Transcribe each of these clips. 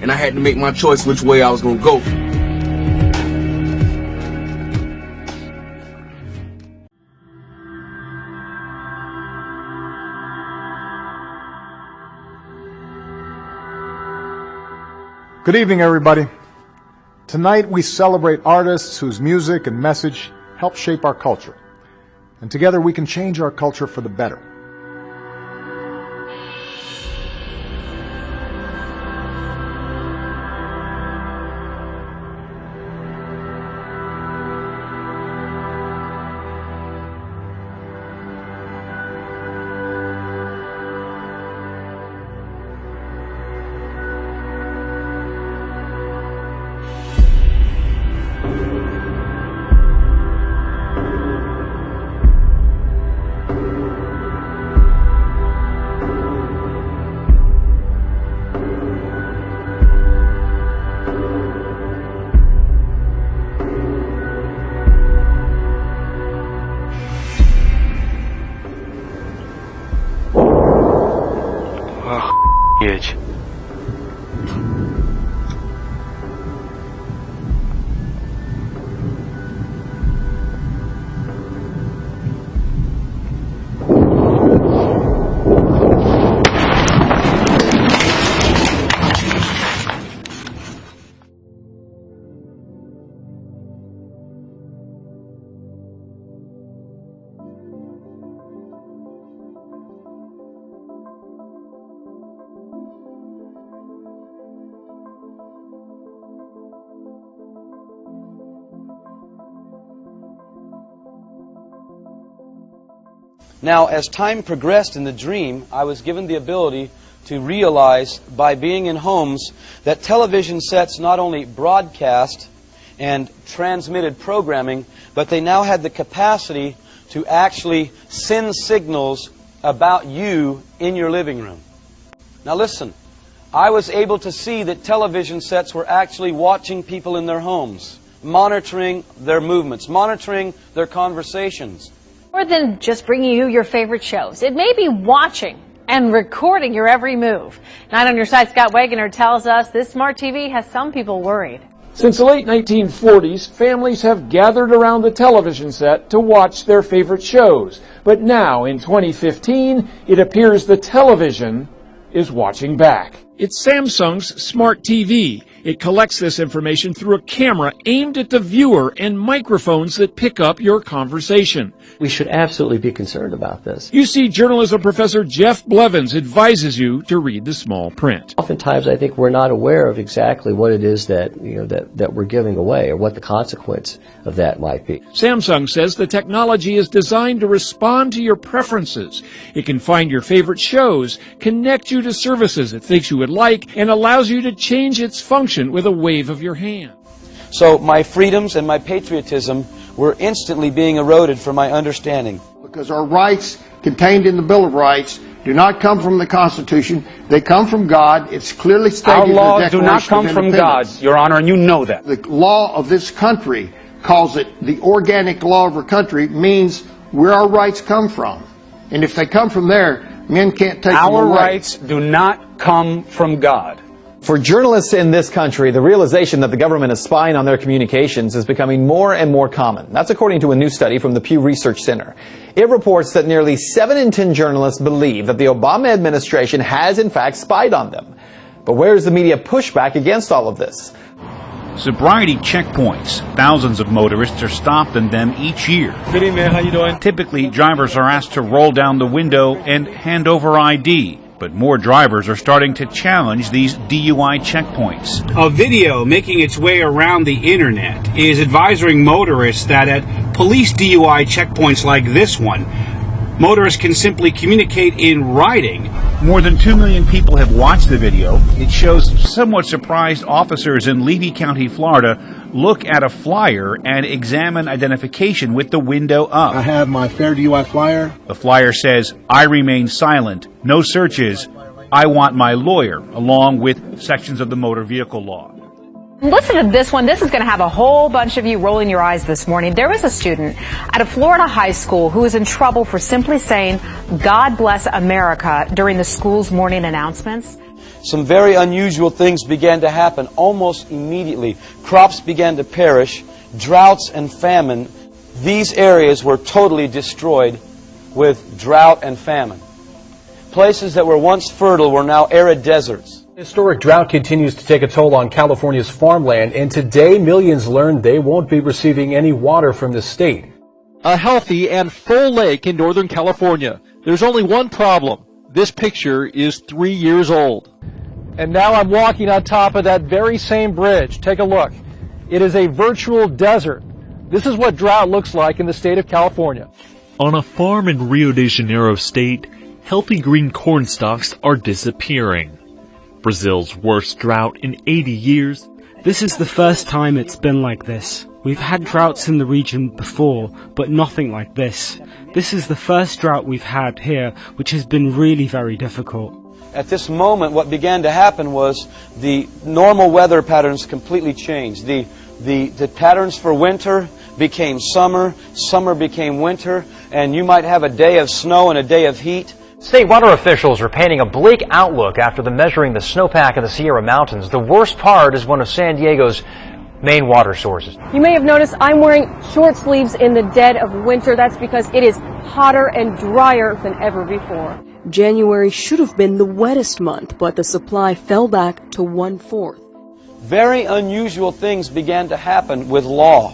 And I had to make my choice which way I was going to go. Good evening, everybody. Tonight we celebrate artists whose music and message help shape our culture. And together we can change our culture for the better. Huge. Now, as time progressed in the dream, I was given the ability to realize by being in homes that television sets not only broadcast and transmitted programming, but they now had the capacity to actually send signals about you in your living room. Now listen, I was able to see that television sets were actually watching people in their homes, monitoring their movements, monitoring their conversations. More than just bringing you your favorite shows, it may be watching and recording your every move. Tonight on Your Side, Scott Wagoner tells us this smart TV has some people worried. Since the late 1940s, families have gathered around the television set to watch their favorite shows. But now, in 2015, it appears the television is watching back. It's Samsung's Smart TV. It collects this information through a camera aimed at the viewer and microphones that pick up your conversation. We should absolutely be concerned about this. UC journalism professor Jeff Blevins advises you to read the small print. Oftentimes, I think we're not aware of exactly what it is that we're giving away, or what the consequence of that might be. Samsung says the technology is designed to respond to your preferences. It can find your favorite shows, connect you to services it thinks you would like, and allows you to change its function with a wave of your hand. So my freedoms and my patriotism were instantly being eroded from my understanding. Because our rights contained in the Bill of Rights do not come from the Constitution. They come from God. It's clearly stated Our in the laws do not Declaration come of from God, Independence. Your Honor, and you know that. The law of this country calls it the organic law of our country, means where our rights come from. And if they come from there, men can't take them Our away. rights do not come from God. For journalists in this country, the realization that the government is spying on their communications is becoming more and more common. That's according to a new study from the Pew Research Center. It reports that nearly 7 in 10 journalists believe that the Obama administration has in fact spied on them. But where is the media pushback against all of this? Sobriety checkpoints. Thousands of motorists are stopped in them each year. Good evening, man. How you doing? Typically, drivers are asked to roll down the window and hand over ID. But more drivers are starting to challenge these DUI checkpoints. A video making its way around the internet is advising motorists that at police DUI checkpoints like this one, motorists can simply communicate in writing. More than 2 million people have watched the video. It shows somewhat surprised officers in Levy County, Florida, look at a flyer and examine identification with the window up. I have my fair DUI flyer. The flyer says, "I remain silent, no searches, I want my lawyer," along with sections of the motor vehicle law. Listen to this one. This is going to have a whole bunch of you rolling your eyes this morning. There was a student at a Florida high school who was in trouble for simply saying, "God bless America," during the school's morning announcements. Some very unusual things began to happen almost immediately. Crops began to perish, droughts and famine. These areas were totally destroyed with drought and famine. Places that were once fertile were now arid deserts. Historic drought continues to take a toll on California's farmland, and today millions learned they won't be receiving any water from the state. A healthy and full lake in Northern California. There's only one problem. This picture is 3 years old. And now I'm walking on top of that very same bridge. Take a look. It is a virtual desert. This is what drought looks like in the state of California. On a farm in Rio de Janeiro state, healthy green corn stalks are disappearing. Brazil's worst drought in 80 years. This is the first time it's been like this. We've had droughts in the region before, but nothing like this. This is the first drought we've had here, which has been really very difficult. At this moment, what began to happen was the normal weather patterns completely changed. The patterns for winter became summer, summer became winter, and you might have a day of snow and a day of heat. State water officials are painting a bleak outlook after measuring the snowpack in the Sierra Mountains. The worst part is one of San Diego's main water sources. You may have noticed I'm wearing short sleeves in the dead of winter. That's because it is hotter and drier than ever before. January should have been the wettest month, but the supply fell back to 1/4. Very unusual things began to happen with law.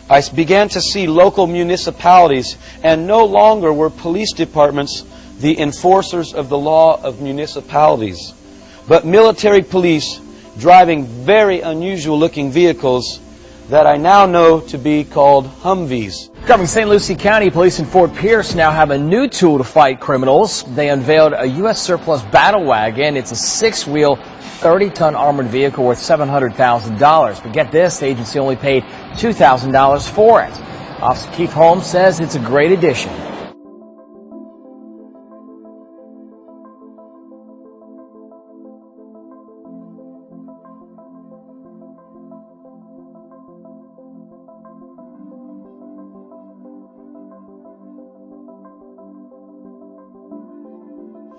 I began to see local municipalities, and no longer were police departments the enforcers of the law of municipalities, but military police driving very unusual looking vehicles that I now know to be called Humvees. Governing St. Lucie County, police in Fort Pierce now have a new tool to fight criminals. They unveiled a U.S. surplus battle wagon. It's a 6-wheel, 30-ton armored vehicle worth $700,000. But get this, the agency only paid $2,000 for it. Officer Keith Holmes says it's a great addition.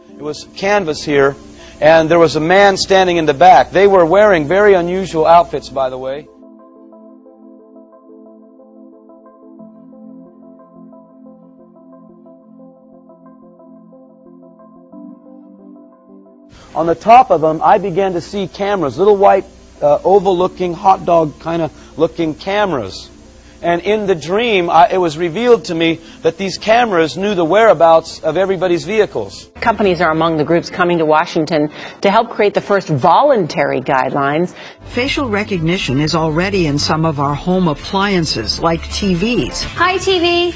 It was canvas here, and there was a man standing in the back. They were wearing very unusual outfits, by the way. On the top of them, I began to see cameras, little white, oval-looking, hot dog kind of looking cameras. And in the dream, it was revealed to me that these cameras knew the whereabouts of everybody's vehicles. Companies are among the groups coming to Washington to help create the first voluntary guidelines. Facial recognition is already in some of our home appliances, like TVs. Hi, TV.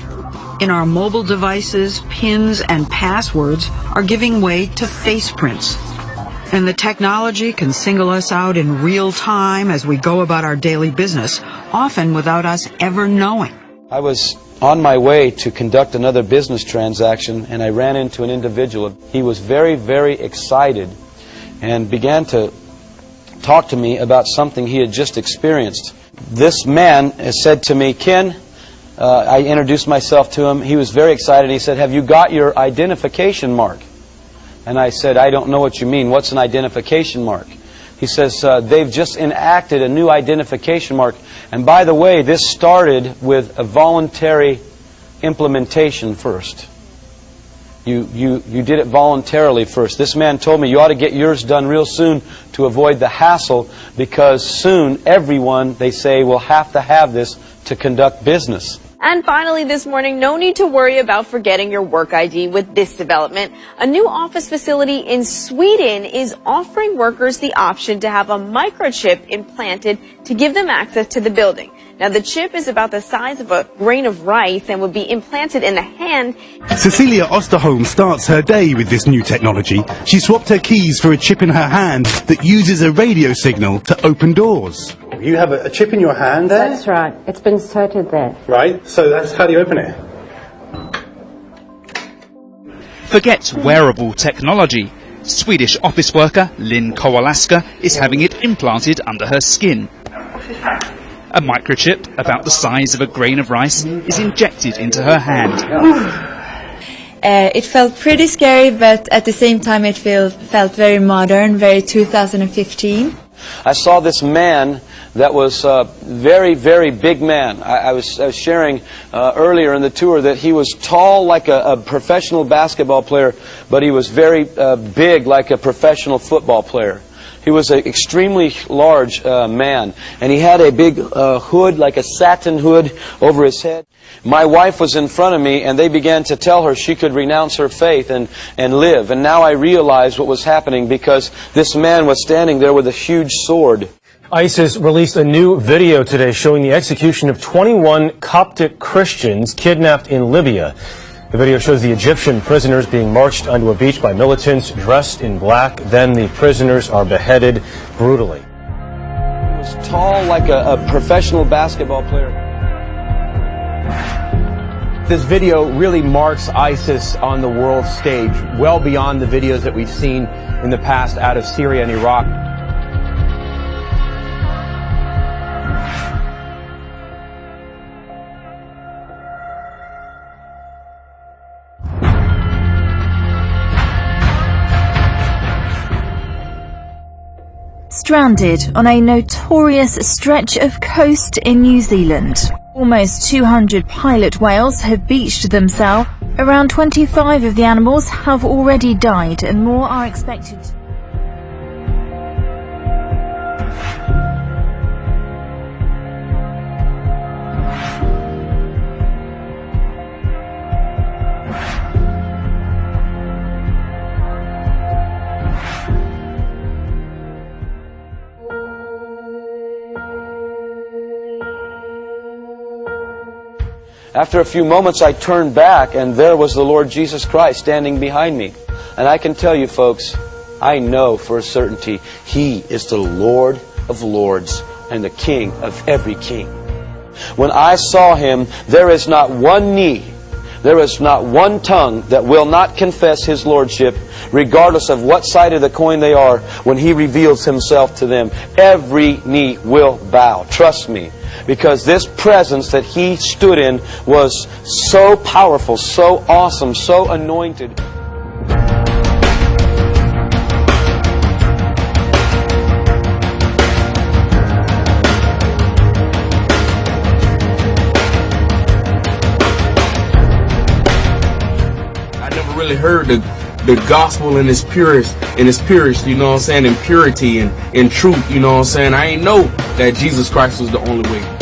In our mobile devices, pins and passwords are giving way to face prints. And the technology can single us out in real time as we go about our daily business, often without us ever knowing. I was on my way to conduct another business transaction, and I ran into an individual. He was very, very excited and began to talk to me about something he had just experienced. This man said to me, "Ken," I introduced myself to him. He was very excited. He said, "Have you got your identification mark?" And I said, "I don't know what you mean. What's an identification mark?" He says, "They've just enacted a new identification mark. And by the way, this started with a voluntary implementation first. You did it voluntarily first. This man told me you ought to get yours done real soon to avoid the hassle, because soon everyone, they say, will have to have this to conduct business." And finally this morning, no need to worry about forgetting your work ID with this development. A new office facility in Sweden is offering workers the option to have a microchip implanted to give them access to the building. Now, the chip is about the size of a grain of rice and would be implanted in the hand. Cecilia Osterholm starts her day with this new technology. She swapped her keys for a chip in her hand that uses a radio signal to open doors. You have a chip in your hand there? That's right. It's been inserted there. Right, so that's how do you open it? Forget wearable technology. Swedish office worker Lynn Kowalaska is having it implanted under her skin. A microchip about the size of a grain of rice is injected into her hand. It felt pretty scary, but at the same time it felt very modern, very 2015. I saw this man that was a very, very big man. I was sharing earlier in the tour that he was tall like a professional basketball player, but he was very big like a professional football player. He was an extremely large man, and he had a big hood, like a satin hood, over his head. My wife was in front of me, and they began to tell her she could renounce her faith and live. And now I realized what was happening, because this man was standing there with a huge sword. ISIS released a new video today showing the execution of 21 Coptic Christians kidnapped in Libya. The video shows the Egyptian prisoners being marched onto a beach by militants dressed in black. Then the prisoners are beheaded brutally. He was tall like a professional basketball player. This video really marks ISIS on the world stage, well beyond the videos that we've seen in the past out of Syria and Iraq. Stranded on a notorious stretch of coast in New Zealand. Almost 200 pilot whales have beached themselves. Around 25 of the animals have already died and more are expected. After a few moments, I turned back, and there was the Lord Jesus Christ standing behind me. And I can tell you, folks, I know for a certainty He is the Lord of lords and the King of every king. When I saw Him, there is not one knee, there is not one tongue that will not confess His Lordship, regardless of what side of the coin they are, when He reveals Himself to them. Every knee will bow. Trust me. Because this presence that He stood in was so powerful, so awesome, so anointed. I never really heard the gospel in its purest, you know what I'm saying, in purity and in truth, you know what I'm saying. I ain't know that Jesus Christ was the only way.